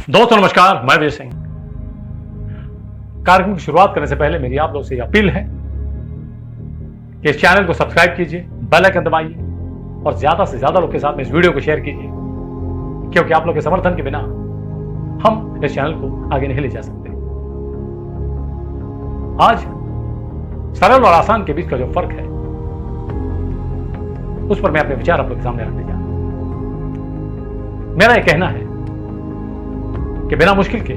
दोस्तों नमस्कार, मैं विजय सिंह। कार्यक्रम की शुरुआत करने से पहले मेरी आप लोगों से अपील है कि इस चैनल को सब्सक्राइब कीजिए, बेल आइकन दबाइए और ज्यादा से ज्यादा लोग के साथ में इस वीडियो को शेयर कीजिए, क्योंकि आप लोग के समर्थन के बिना हम इस चैनल को आगे नहीं ले जा सकते। आज सरल और आसान के बीच का जो फर्क है उस पर मैं अपने विचार आप लोग के सामने रखने जा रहा हूं। मेरा यह कहना है कि बिना मुश्किल के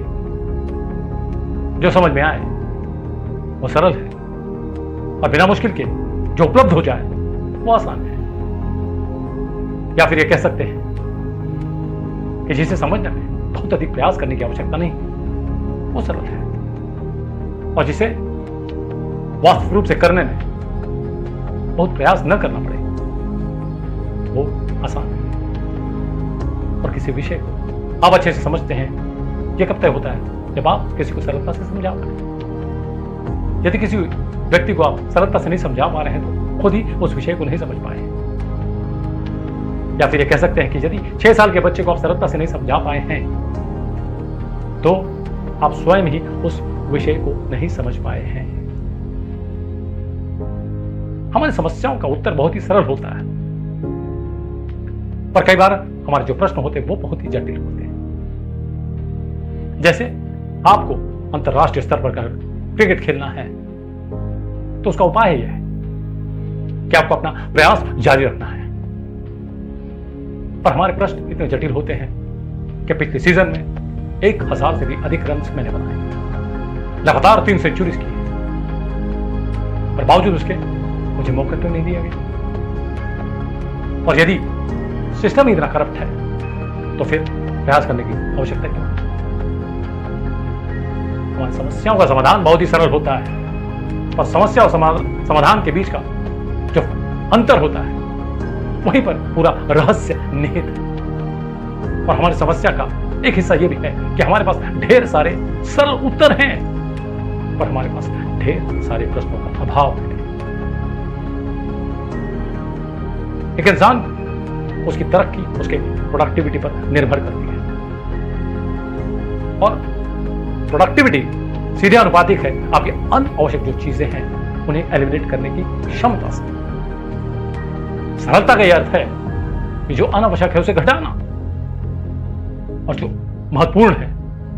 जो समझ में आए वो सरल है और बिना मुश्किल के जो उपलब्ध हो जाए वो आसान है। या फिर ये कह सकते हैं कि जिसे समझने में बहुत अधिक प्रयास करने की आवश्यकता नहीं वो सरल है, और जिसे वास्तविक रूप से करने में बहुत प्रयास न करना पड़े वो आसान है। और किसी विषय को आप अच्छे से समझते हैं ये कब तय होता है जब आप किसी को सरलता से समझा पा रहे हैं। यदि किसी व्यक्ति को आप सरलता से नहीं समझा पा रहे हैं तो खुद ही उस विषय को नहीं समझ पाए। या फिर ये कह सकते हैं कि यदि 6 साल के बच्चे को आप सरलता से नहीं समझा पाए हैं तो आप स्वयं ही उस विषय को नहीं समझ पाए हैं। हमारी समस्याओं का उत्तर बहुत ही सरल होता है, पर कई बार हमारे जो प्रश्न होते हैं वो बहुत ही जटिल होते हैं। जैसे आपको अंतरराष्ट्रीय स्तर पर क्रिकेट खेलना है तो उसका उपाय यह है कि आपको अपना प्रयास जारी रखना है, पर हमारे प्रश्न इतने जटिल होते हैं कि पिछले सीजन में 1000 से भी अधिक रन मैंने बनाए, लगातार 3 सेंचुरीज की, पर बावजूद उसके मुझे मौका क्यों नहीं दिया गया। और यदि सिस्टम ही इतना करप्ट है तो फिर प्रयास करने की आवश्यकता क्यों है। हमारी समस्याओं का समाधान बहुत ही सरल होता है, पर समस्या और समाधान के बीच का जो अंतर होता है वहीं पर पूरा रहस्य निहित है। और हमारी समस्या का एक हिस्सा यह भी है कि हमारे पास ढेर सारे सरल उत्तर हैं, पर हमारे पास ढेर सारे प्रश्नों का अभाव है। एक इंसान उसकी तरक्की उसके प्रोडक्टिविटी पर निर्भर करती है, और प्रोडक्टिविटी सीधे अनुपातिक है आपकी अनावश्यक जो चीजें हैं उन्हें एलिमिनेट करने की क्षमता से। सरलता का यह अर्थ है कि जो अनावश्यक है उसे घटाना और जो महत्वपूर्ण है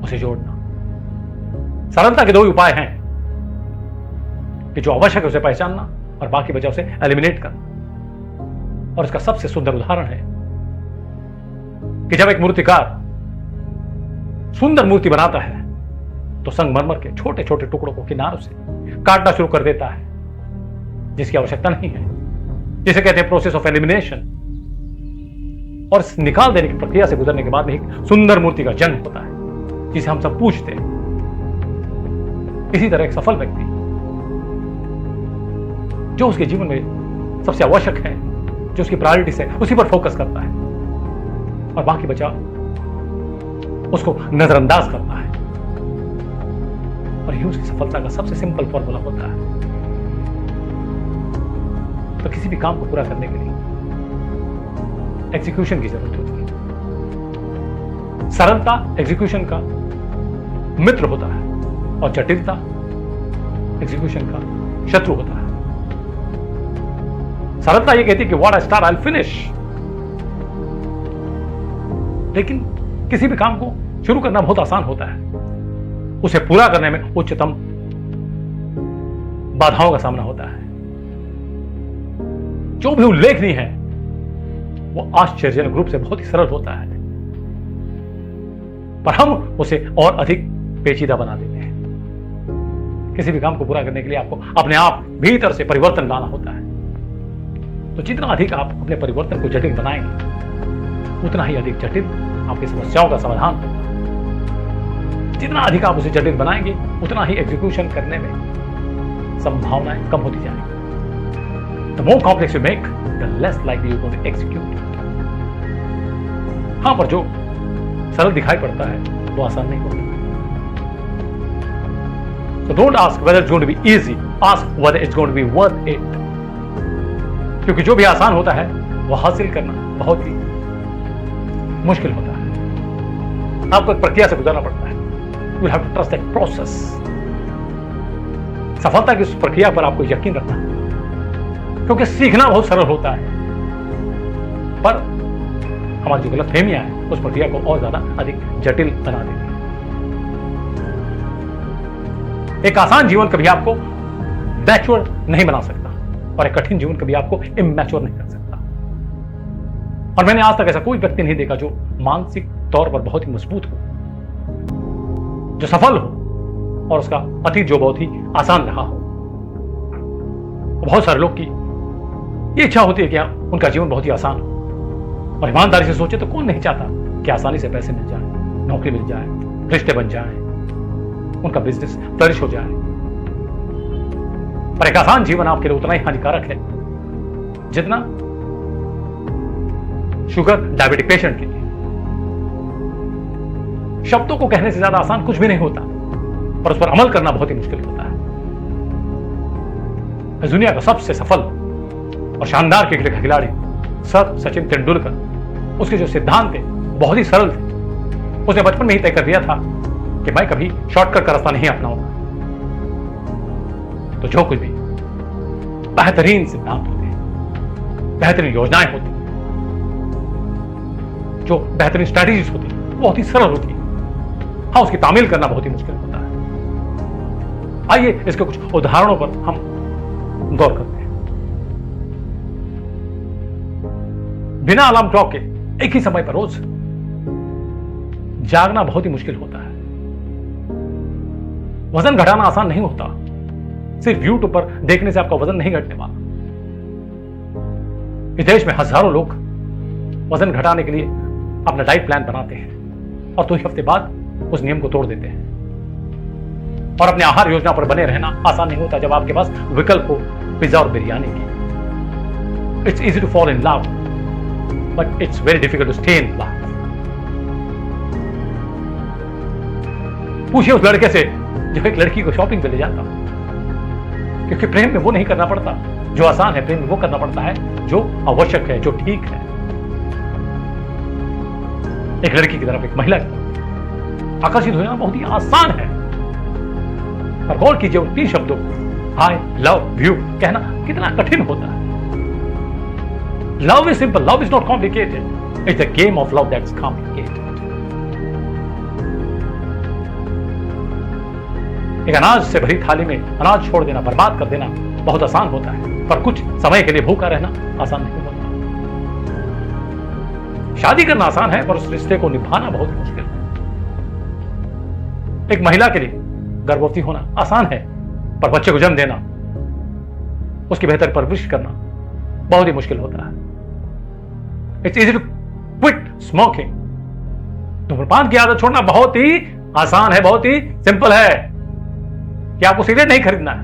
उसे जोड़ना। सरलता के 2 उपाय हैं कि जो आवश्यक है उसे पहचानना और बाकी बचा उसे एलिमिनेट करना। और इसका सबसे सुंदर उदाहरण है कि जब एक मूर्तिकार सुंदर मूर्ति बनाता है तो संगमरमर के छोटे छोटे टुकड़ों को किनारों से काटना शुरू कर देता है जिसकी आवश्यकता नहीं है, जिसे कहते हैं प्रोसेस ऑफ एलिमिनेशन। और इस निकाल देने की प्रक्रिया से गुजरने के बाद में एक सुंदर मूर्ति का जन्म होता है जिसे हम सब पूजते हैं। इसी तरह एक सफल व्यक्ति जो उसके जीवन में सबसे आवश्यक है, जो उसकी प्रायोरिटी है, उसी पर फोकस करता है और बाकी बचा उसको नजरअंदाज करता है। और यही उसकी सफलता का सबसे सिंपल फॉर्मूला होता है। तो किसी भी काम को पूरा करने के लिए एग्जीक्यूशन की जरूरत होती है। सरलता एग्जीक्यूशन का मित्र होता है और जटिलता एग्जीक्यूशन का शत्रु होता है। सरलता यह कहती है कि what I start I will finish, लेकिन किसी भी काम को शुरू करना बहुत आसान होता है, उसे पूरा करने में उच्चतम बाधाओं का सामना होता है। जो भी उल्लेखनीय है वो आश्चर्यजनक रूप से बहुत ही सरल होता है, पर हम उसे और अधिक पेचीदा बना देते हैं। किसी भी काम को पूरा करने के लिए आपको अपने आप भीतर से परिवर्तन लाना होता है। तो जितना अधिक आप अपने परिवर्तन को जटिल बनाएंगे उतना ही अधिक जटिल आपकी समस्याओं का समाधान होगा। जितना अधिक आप उसे जटिल बनाएंगे उतना ही एग्जीक्यूशन करने में संभावनाएं कम होती जाएंगी। The more complex you make, the less likely you're going to execute. हाँ, पर जो सरल दिखाई पड़ता है वो आसान नहीं होता। So don't ask whether it's going to be easy, ask whether it's going to be worth it. क्योंकि जो भी आसान होता है वो हासिल करना बहुत ही मुश्किल होता है। आपको एक प्रक्रिया से गुजरना पड़ता है। You will have to trust that process. सफलता की उस प्रक्रिया पर आपको यकीन रखना है, क्योंकि सीखना बहुत सरल होता है, पर हमारी जो गलतफहमियां हैं उस प्रक्रिया को और ज्यादा अधिक जटिल बना देती है। एक आसान जीवन कभी आपको मैच्योर नहीं बना सकता और एक कठिन जीवन कभी आपको इमैच्योर नहीं कर सकता। और मैंने आज तक ऐसा कोई व्यक्ति नहीं देखा जो मानसिक तौर पर बहुत ही मजबूत हो, जो सफल हो और उसका अतीत जो बहुत ही आसान रहा हो। बहुत सारे लोग की ये इच्छा होती है कि उनका जीवन बहुत ही आसान हो, और ईमानदारी से सोचे तो कौन नहीं चाहता कि आसानी से पैसे मिल जाए, नौकरी मिल जाए, रिश्ते बन जाए, उनका बिजनेस फ्लरिश हो जाए। पर एक आसान जीवन आपके लिए उतना ही हानिकारक है जितना शुगर डायबिटिक पेशेंट के लिए। शब्दों को कहने से ज्यादा आसान कुछ भी नहीं होता, पर उस पर अमल करना बहुत ही मुश्किल होता है। इस दुनिया का सबसे सफल और शानदार क्रिकेट का खिलाड़ी सर सचिन तेंदुलकर, उसके जो सिद्धांत थे बहुत ही सरल थे। उसने बचपन में ही तय कर दिया था कि मैं कभी शॉर्टकट का रास्ता नहीं अपनाऊंगा। तो जो कुछ भी बेहतरीन सिद्धांत होते हैं, बेहतरीन योजनाएं होती, जो बेहतरीन स्ट्रैटेजीज होती, बहुत ही सरल होती। हाँ, उसकी तामील करना बहुत ही मुश्किल होता है। आइए इसके कुछ उदाहरणों पर हम गौर करते हैं। बिना अलार्म क्लॉक के एक ही समय पर रोज जागना बहुत ही मुश्किल होता है। वजन घटाना आसान नहीं होता। सिर्फ यूट्यूब पर देखने से आपका वजन नहीं घटने वाला। इस देश में हजारों लोग वजन घटाने के लिए अपना डाइट प्लान बनाते हैं और 2 हफ्ते बाद उस नियम को तोड़ देते हैं। और अपने आहार योजना पर बने रहना आसान नहीं होता जब आपके पास विकल्प हो पिज्जा और बिरयानी की। It's easy to fall in love, but it's very difficult to stay in love. पूछिए उस लड़के से जो एक लड़की को शॉपिंग पे ले जाता, क्योंकि प्रेम में वो नहीं करना पड़ता जो आसान है, प्रेम में वो करना पड़ता है जो आवश्यक है, जो ठीक है। एक लड़की की तरफ एक महिला की आकर्षित हो जाना बहुत ही आसान है, पर गौर कीजिए उन 3 शब्दों आई लव यू कहना कितना कठिन होता है। Love is simple, love is not complicated, it's a game of love that's complicated. एक अनाज से भरी थाली में अनाज छोड़ देना, बर्बाद कर देना बहुत आसान होता है, पर कुछ समय के लिए भूखा रहना आसान नहीं होता। शादी करना आसान है, पर उस रिश्ते को निभाना बहुत मुश्किल है। एक महिला के लिए गर्भवती होना आसान है, पर बच्चे को जन्म देना, उसकी बेहतर परवरिश करना बहुत ही मुश्किल होता है। It's easy to quit smoking. धूम्रपान की आदत छोड़ना बहुत ही आसान है, बहुत ही सिंपल है कि आपको सिगरेट नहीं खरीदना है।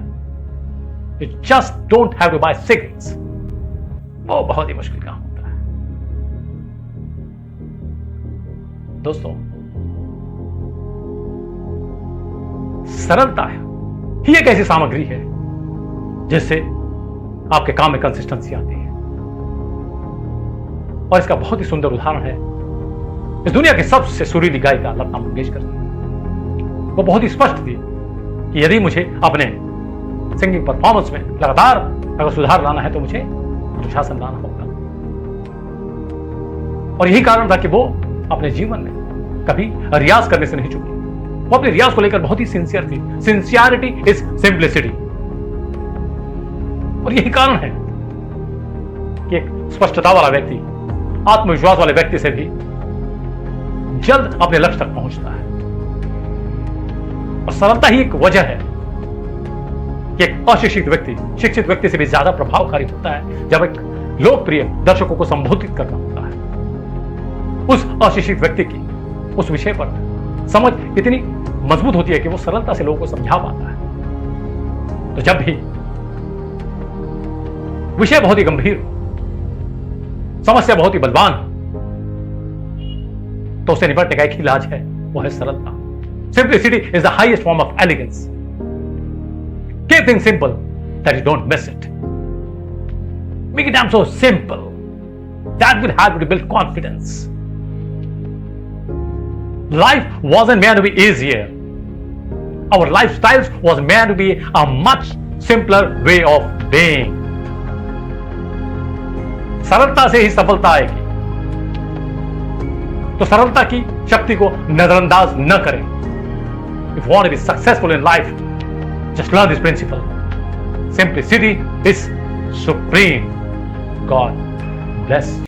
You just don't have to buy cigarettes. वो बहुत ही मुश्किल काम होता है। दोस्तों, सरलता ही एक ऐसी सामग्री है जिससे आपके काम में कंसिस्टेंसी आती है। और इसका बहुत ही सुंदर उदाहरण है इस दुनिया की सबसे सुरीली गायिका लता मंगेशकर। वो बहुत ही स्पष्ट थी कि यदि मुझे अपने सिंगिंग परफॉर्मेंस में लगातार अगर सुधार लाना है तो मुझे अनुशासन लाना होगा। और यही कारण था कि वो अपने जीवन में कभी रियाज करने से नहीं चुकी। वो अपने रियाज को लेकर बहुत ही सिंसियर थी। Sincerity is simplicity. और यही कारण है कि एक स्पष्टता वाला व्यक्ति आत्मविश्वास वाले व्यक्ति से भी जल्द अपने लक्ष्य तक पहुंचता है। और सरलता ही एक वजह है कि एक अशिक्षित व्यक्ति शिक्षित व्यक्ति से भी ज्यादा प्रभावकारी होता है जब एक लोकप्रिय दर्शकों को संबोधित करना होता है। उस अशिक्षित व्यक्ति की उस विषय पर समझ इतनी मजबूत होती है कि वो सरलता से लोगों को समझा पाता है। तो जब भी विषय बहुत ही गंभीर, समस्या बहुत ही बलवान, तो उससे निपटने का एक ही इलाज है, वो है सरलता। Simplicity is the highest form of elegance. Keep things simple that you don't miss it. Make it damn so simple. That will help you to build confidence. Life wasn't meant to be easier. Our lifestyles was meant to be a much simpler way of being. सरलता से ही सफलता आएगी, तो सरलता की शक्ति को नजरअंदाज न करें। If you want to be successful in life, just learn this principle. Simplicity is supreme. God bless you.